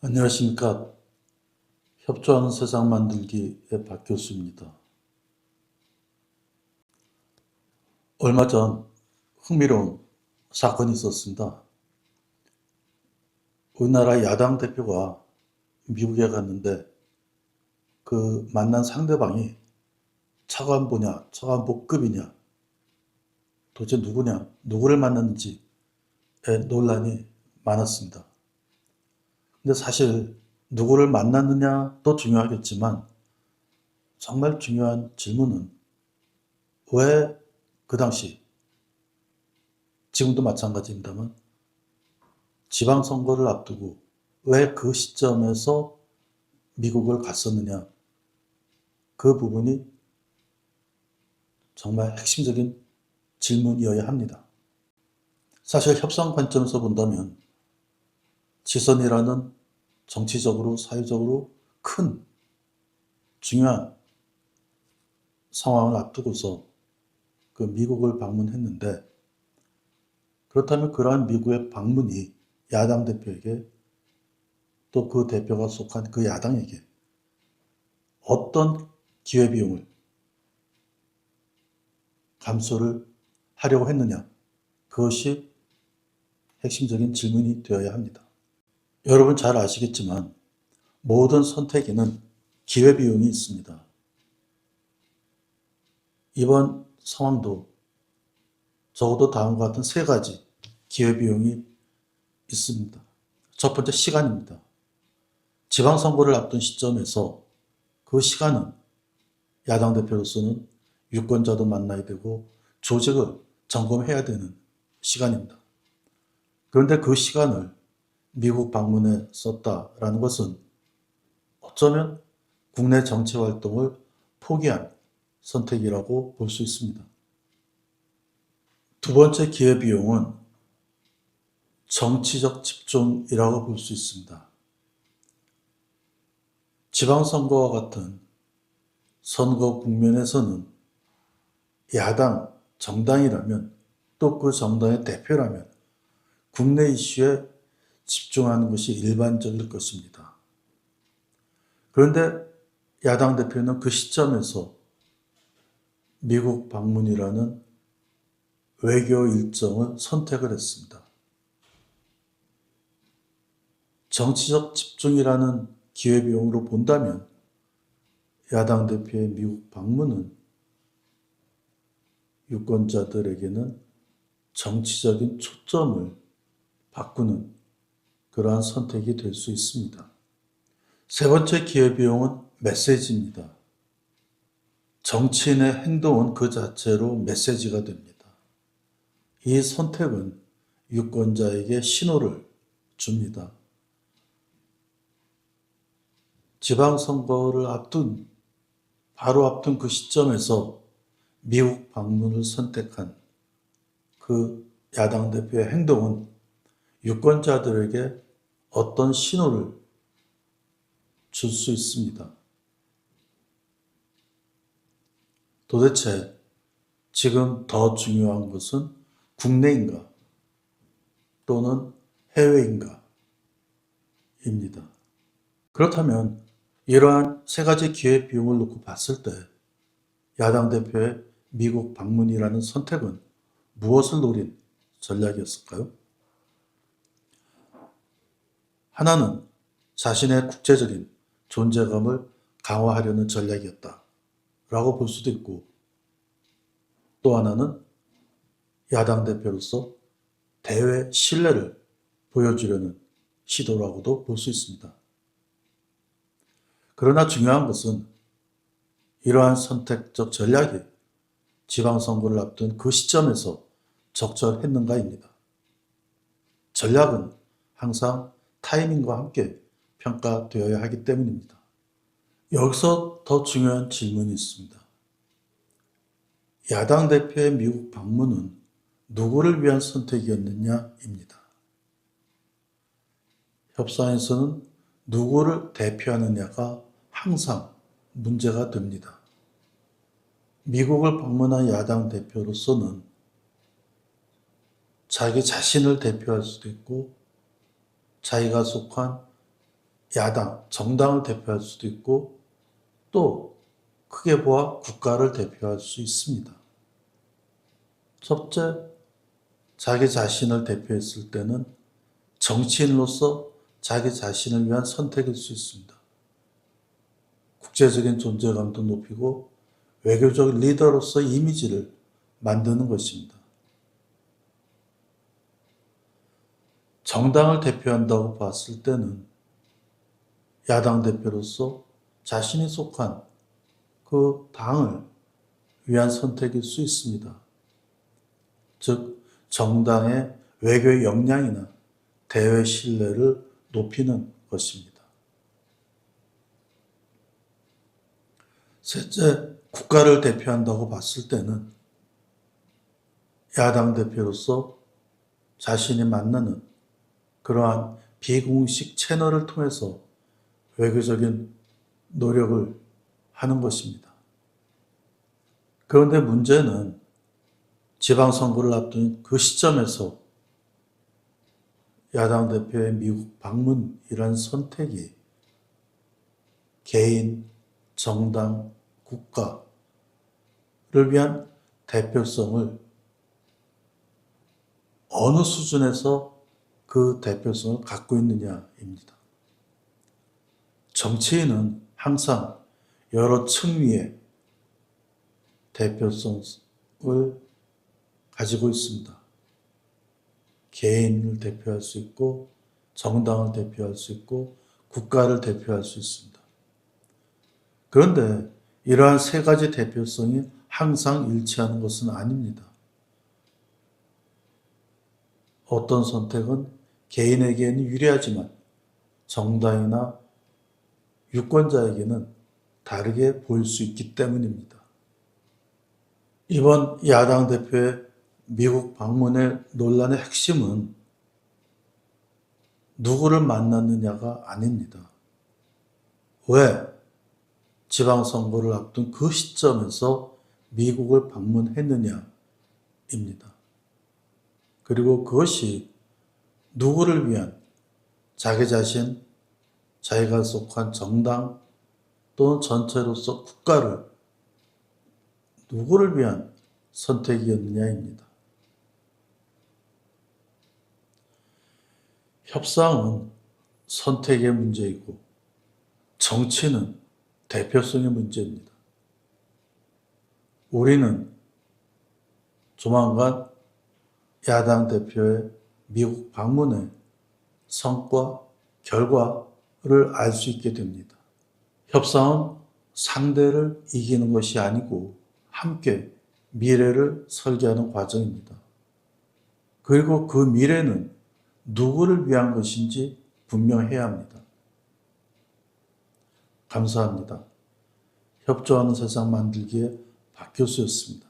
안녕하십니까. 협조하는 세상 만들기의 박 교수입니다. 얼마 전 흥미로운 사건이 있었습니다. 우리나라 야당 대표가 미국에 갔는데 그 만난 상대방이 차관보냐, 차관보급이냐, 도대체 누구냐, 누구를 만났는지에 논란이 많았습니다. 근데 사실 누구를 만났느냐도 중요하겠지만 정말 중요한 질문은 왜 그 당시, 지금도 마찬가지입니다만 지방선거를 앞두고 왜 그 시점에서 미국을 갔었느냐, 그 부분이 정말 핵심적인 질문이어야 합니다. 사실 협상 관점에서 본다면 지선이라는 정치적으로 사회적으로 큰 중요한 상황을 앞두고서 그 미국을 방문했는데, 그렇다면 그러한 미국의 방문이 야당 대표에게, 또 그 대표가 속한 그 야당에게 어떤 기회비용을 감수를 하려고 했느냐, 그것이 핵심적인 질문이 되어야 합니다. 여러분 잘 아시겠지만 모든 선택에는 기회비용이 있습니다. 이번 상황도 적어도 다음과 같은 세 가지 기회비용이 있습니다. 첫 번째, 시간입니다. 지방선거를 앞둔 시점에서 그 시간은 야당 대표로서는 유권자도 만나야 되고 조직을 점검해야 되는 시간입니다. 그런데 그 시간을 미국 방문에 썼다라는 것은 어쩌면 국내 정치 활동을 포기한 선택이라고 볼 수 있습니다. 두 번째 기회비용은 정치적 집중이라고 볼 수 있습니다. 지방선거와 같은 선거 국면에서는 야당 정당이라면, 또 그 정당의 대표라면 국내 이슈에 집중하는 것이 일반적일 것입니다. 그런데 야당 대표는 그 시점에서 미국 방문이라는 외교 일정을 선택을 했습니다. 정치적 집중이라는 기회비용으로 본다면 야당 대표의 미국 방문은 유권자들에게는 정치적인 초점을 바꾸는 그러한 선택이 될 수 있습니다. 세 번째 기회비용은 메시지입니다. 정치인의 행동은 그 자체로 메시지가 됩니다. 이 선택은 유권자에게 신호를 줍니다. 지방선거를 바로 앞둔 그 시점에서 미국 방문을 선택한 그 야당 대표의 행동은 유권자들에게 어떤 신호를 줄 수 있습니다. 도대체 지금 더 중요한 것은 국내인가 또는 해외인가 입니다. 그렇다면 이러한 세 가지 기회비용을 놓고 봤을 때 야당 대표의 미국 방문이라는 선택은 무엇을 노린 전략이었을까요? 하나는 자신의 국제적인 존재감을 강화하려는 전략이었다라고 볼 수도 있고, 또 하나는 야당 대표로서 대외 신뢰를 보여주려는 시도라고도 볼 수 있습니다. 그러나 중요한 것은 이러한 선택적 전략이 지방선거를 앞둔 그 시점에서 적절했는가입니다. 전략은 항상 타이밍과 함께 평가되어야 하기 때문입니다. 여기서 더 중요한 질문이 있습니다. 야당 대표의 미국 방문은 누구를 위한 선택이었느냐입니다. 협상에서는 누구를 대표하느냐가 항상 문제가 됩니다. 미국을 방문한 야당 대표로서는 자기 자신을 대표할 수도 있고 자기가 속한 야당, 정당을 대표할 수도 있고 또 크게 보아 국가를 대표할 수 있습니다. 첫째, 자기 자신을 대표했을 때는 정치인으로서 자기 자신을 위한 선택일 수 있습니다. 국제적인 존재감도 높이고 외교적 리더로서 이미지를 만드는 것입니다. 정당을 대표한다고 봤을 때는 야당 대표로서 자신이 속한 그 당을 위한 선택일 수 있습니다. 즉, 정당의 외교의 역량이나 대외 신뢰를 높이는 것입니다. 셋째, 국가를 대표한다고 봤을 때는 야당 대표로서 자신이 만나는 그러한 비공식 채널을 통해서 외교적인 노력을 하는 것입니다. 그런데 문제는 지방선거를 앞둔 그 시점에서 야당 대표의 미국 방문이란 선택이 개인, 정당, 국가를 위한 대표성을 어느 수준에서 그 대표성을 갖고 있느냐입니다. 정치인은 항상 여러 층위의 대표성을 가지고 있습니다. 개인을 대표할 수 있고 정당을 대표할 수 있고 국가를 대표할 수 있습니다. 그런데 이러한 세 가지 대표성이 항상 일치하는 것은 아닙니다. 어떤 선택은 개인에게는 유리하지만 정당이나 유권자에게는 다르게 보일 수 있기 때문입니다. 이번 야당 대표의 미국 방문의 논란의 핵심은 누구를 만났느냐가 아닙니다. 왜 지방선거를 앞둔 그 시점에서 미국을 방문했느냐입니다. 그리고 그것이 누구를 위한 자기 자신, 자기가 속한 정당 또는 전체로서 국가를 누구를 위한 선택이었느냐입니다. 협상은 선택의 문제이고 정치는 대표성의 문제입니다. 우리는 조만간 야당 대표의 미국 방문의 성과, 결과를 알 수 있게 됩니다. 협상은 상대를 이기는 것이 아니고 함께 미래를 설계하는 과정입니다. 그리고 그 미래는 누구를 위한 것인지 분명해야 합니다. 감사합니다. 협조하는 세상 만들기의 박 교수였습니다.